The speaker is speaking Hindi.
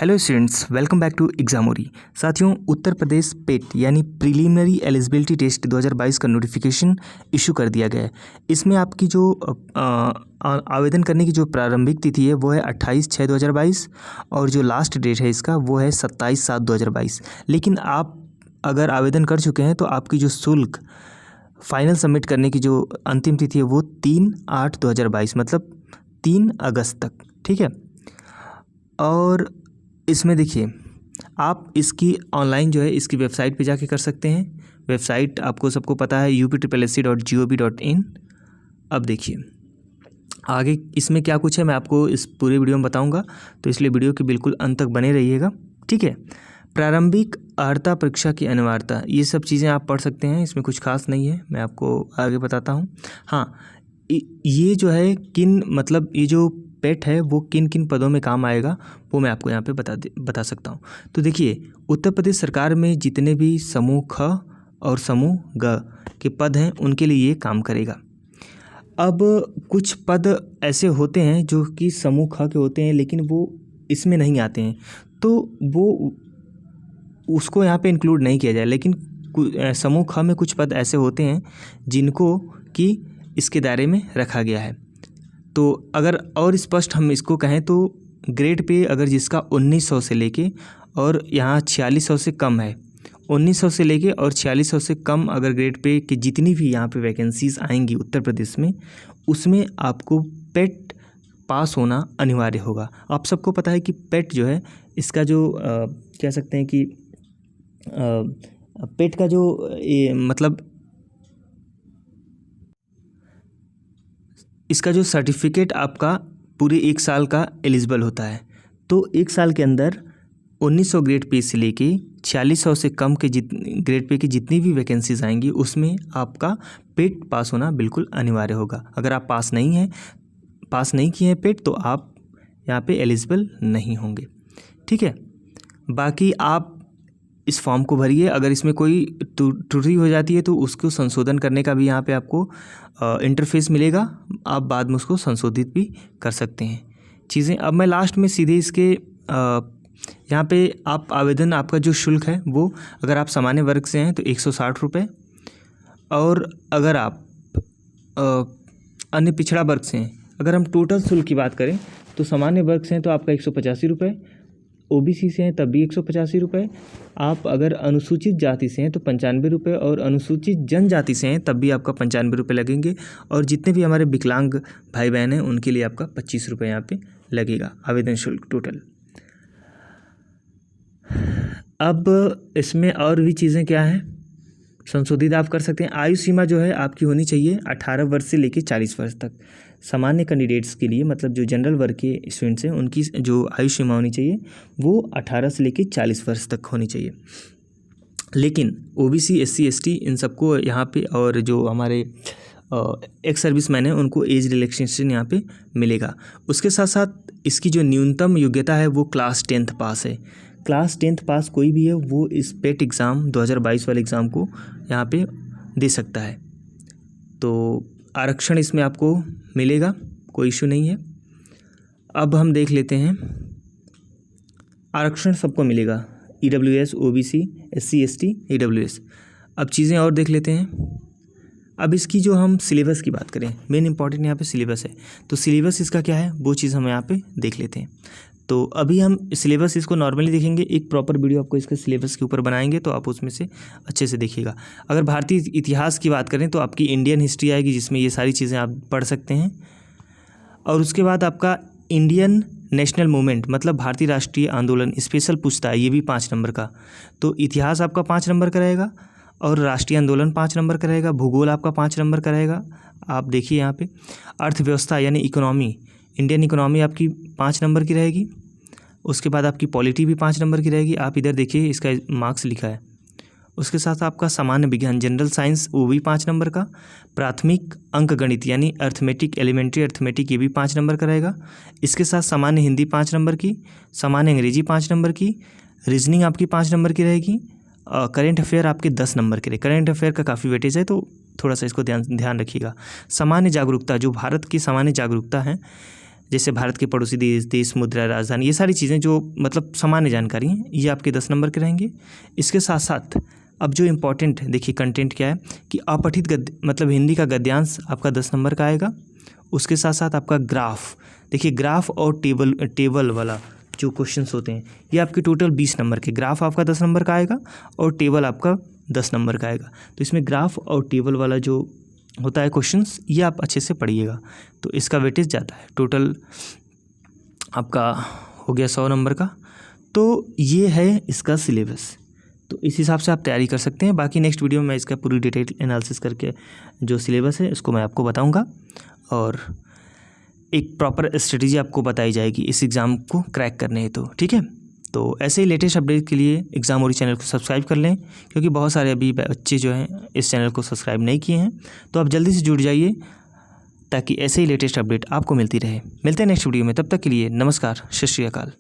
Hello students, welcome back to एग्जामोरी। साथियों, उत्तर प्रदेश पेट यानी प्रीलिमिनरी एलिजिबिलिटी टेस्ट 2022 का नोटिफिकेशन इशू कर दिया गया है। इसमें आपकी जो आवेदन करने की जो प्रारंभिक तिथि है वो है 28/6/2022 और जो लास्ट डेट है इसका वो है 27/7/2022। लेकिन आप अगर आवेदन कर चुके हैं तो आपकी जो शुल्क फाइनल सबमिट करने की जो अंतिम तिथि है वो 3/8/2022 मतलब 3 अगस्त तक, ठीक है। और इसमें देखिए, आप इसकी ऑनलाइन जो है इसकी वेबसाइट पे जाके कर सकते हैं। वेबसाइट आपको सबको पता है upssc.gov.in। अब देखिए आगे इसमें क्या कुछ है मैं आपको इस पूरे वीडियो में बताऊंगा, तो इसलिए वीडियो के बिल्कुल अंत तक बने रहिएगा, ठीक है। प्रारंभिक अर्हता परीक्षा की अनिवार्यता, ये सब चीज़ें आप पढ़ सकते हैं, इसमें कुछ खास नहीं है, मैं आपको आगे बताता हूँ। हाँ, ये जो है किन मतलब ये जो पेट है वो किन किन पदों में काम आएगा वो मैं आपको यहाँ पे बता सकता हूँ। तो देखिए, उत्तर प्रदेश सरकार में जितने भी समूह ख और समूह ग के पद हैं उनके लिए ये काम करेगा। अब कुछ पद ऐसे होते हैं जो कि समूह ख के होते हैं लेकिन वो इसमें नहीं आते हैं, तो वो उसको यहाँ पे इंक्लूड नहीं किया जाए। लेकिन समूह ख में कुछ पद ऐसे होते हैं जिनको कि इसके दायरे में रखा गया है। तो अगर और स्पष्ट हम इसको कहें तो ग्रेड पे अगर जिसका 1900 से लेके और यहाँ 4600 से कम है, 1900 से लेके और 4600 से कम अगर ग्रेड पे कि जितनी भी यहाँ पे वैकेंसीज़ आएंगी उत्तर प्रदेश में, उसमें आपको पेट पास होना अनिवार्य होगा। आप सबको पता है कि पेट जो है इसका जो कह सकते हैं कि पेट का जो मतलब इसका जो सर्टिफिकेट आपका पूरे 1 साल का एलिजिबल होता है। तो 1 साल के अंदर 1900 ग्रेड पे से लेके 4600 से कम के ग्रेड पे की जितनी भी वैकेंसीज आएंगी उसमें आपका पेट पास होना बिल्कुल अनिवार्य होगा। अगर आप पास नहीं किए हैं पेट तो आप यहाँ पे एलिजिबल नहीं होंगे, ठीक है। बाकी आप इस फॉर्म को भरिए, अगर इसमें कोई त्रुटि हो जाती है तो उसको संशोधन करने का भी यहाँ पे आपको इंटरफेस मिलेगा, आप बाद में उसको संशोधित भी कर सकते हैं चीज़ें। अब मैं लास्ट में सीधे इसके यहाँ पे आप आवेदन आपका जो शुल्क है वो अगर आप सामान्य वर्ग से हैं तो 160 रुपये, और अगर आप अन्य पिछड़ा वर्ग से हैं, अगर हम टोटल शुल्क की बात करें तो सामान्य वर्ग से हैं तो आपका 185 रुपये, ओबीसी से हैं तब भी 185 रुपये, आप अगर अनुसूचित जाति से हैं तो 95 रुपये, और अनुसूचित जनजाति से हैं तब भी आपका 95 रुपये लगेंगे, और जितने भी हमारे विकलांग भाई बहन हैं उनके लिए आपका 25 रुपये यहाँ पे लगेगा आवेदन शुल्क टोटल। अब इसमें और भी चीज़ें क्या हैं संशोधित आप कर सकते हैं। आयु सीमा जो है आपकी होनी चाहिए 18 वर्ष से लेकर 40 वर्ष तक। सामान्य कैंडिडेट्स के लिए मतलब जो जनरल वर्ग के स्टूडेंट्स हैं उनकी जो आयु सीमा होनी चाहिए वो 18 से लेकर 40 वर्ष तक होनी चाहिए। लेकिन ओबीसी, एससी, एसटी इन सबको यहाँ पे, और जो हमारे एक्स सर्विस मैन हैं उनको एज रिलैक्सेशन यहाँ पे मिलेगा। उसके साथ साथ इसकी जो न्यूनतम योग्यता है वो क्लास 10th पास है। क्लास 10th पास कोई भी है वो इस पेट एग्ज़ाम 2022 वाले एग्ज़ाम को यहाँ पे दे सकता है। तो आरक्षण इसमें आपको मिलेगा, कोई इशू नहीं है। अब हम देख लेते हैं, आरक्षण सबको मिलेगा, EWS, OBC, SC, ST, EWS. अब चीज़ें और देख लेते हैं। अब इसकी जो हम सिलेबस की बात करें, मेन इंपॉर्टेंट यहाँ पे सिलेबस है, तो सिलेबस इसका क्या है वो चीज़ हम यहाँ पे देख लेते हैं। तो अभी हम सिलेबस इसको नॉर्मली देखेंगे, एक प्रॉपर वीडियो आपको इसके सिलेबस के ऊपर बनाएंगे तो आप उसमें से अच्छे से देखिएगा। अगर भारतीय इतिहास की बात करें तो आपकी इंडियन हिस्ट्री आएगी जिसमें ये सारी चीज़ें आप पढ़ सकते हैं, और उसके बाद आपका इंडियन नेशनल मूवमेंट मतलब भारतीय राष्ट्रीय आंदोलन स्पेशल पूछता है, ये भी 5 नंबर का। तो इतिहास आपका 5 नंबर का रहेगा, और राष्ट्रीय आंदोलन 5 नंबर का रहेगा, भूगोल आपका 5 नंबर का रहेगा। आप देखिए यहाँ पे अर्थव्यवस्था यानी इकोनॉमी, इंडियन इकोनॉमी आपकी 5 नंबर की रहेगी। उसके बाद आपकी पॉलिटी भी 5 नंबर की रहेगी, आप इधर देखिए इसका मार्क्स लिखा है। उसके साथ आपका सामान्य विज्ञान जनरल साइंस वो भी 5 नंबर का, प्राथमिक अंक गणित यानी अर्थमेटिक, एलिमेंट्री अर्थमेटिक ये भी 5 नंबर का रहेगा। इसके साथ सामान्य हिंदी 5 नंबर की, सामान्य अंग्रेजी 5 नंबर की, रीजनिंग आपकी 5 नंबर की रहेगी, करेंट अफेयर आपके 10 नंबर के लिए। करेंट अफेयर का काफ़ी वेटेज है तो थोड़ा सा इसको ध्यान रखिएगा। सामान्य जागरूकता, जो भारत की सामान्य जागरूकता है जैसे भारत के पड़ोसी देश, मुद्रा, राजधानी, ये सारी चीज़ें जो मतलब सामान्य जानकारी हैं, ये आपके 10 नंबर के रहेंगे। इसके साथ साथ अब जो इम्पोर्टेंट देखिए कंटेंट क्या है कि अपठित गद्य मतलब हिंदी का गद्यांश आपका 10 नंबर का आएगा। उसके साथ साथ आपका ग्राफ, देखिए ग्राफ और टेबल वाला जो क्वेश्चंस होते हैं ये आपके टोटल 20 नंबर के। ग्राफ आपका 10 नंबर का आएगा और टेबल आपका 10 नंबर का आएगा। तो इसमें ग्राफ और टेबल वाला जो होता है क्वेश्चंस, ये आप अच्छे से पढ़िएगा, तो इसका वेटेज ज़्यादा है। टोटल आपका हो गया 100 नंबर का। तो ये है इसका सिलेबस, तो इस हिसाब से आप तैयारी कर सकते हैं। बाकी नेक्स्ट वीडियो में मैं इसका पूरी डिटेल एनालिसिस करके जो सिलेबस है इसको मैं आपको बताऊंगा और एक प्रॉपर स्ट्रेटेजी आपको बताई जाएगी इस एग्ज़ाम को क्रैक करने हेतु, ठीक है। तो ऐसे ही लेटेस्ट अपडेट के लिए एग्जामोरी चैनल को सब्सक्राइब कर लें, क्योंकि बहुत सारे अभी बच्चे जो हैं इस चैनल को सब्सक्राइब नहीं किए हैं, तो आप जल्दी से जुड़ जाइए ताकि ऐसे ही लेटेस्ट अपडेट आपको मिलती रहे। मिलते हैं नेक्स्ट वीडियो में, तब तक के लिए नमस्कार, सत श्री अकाल।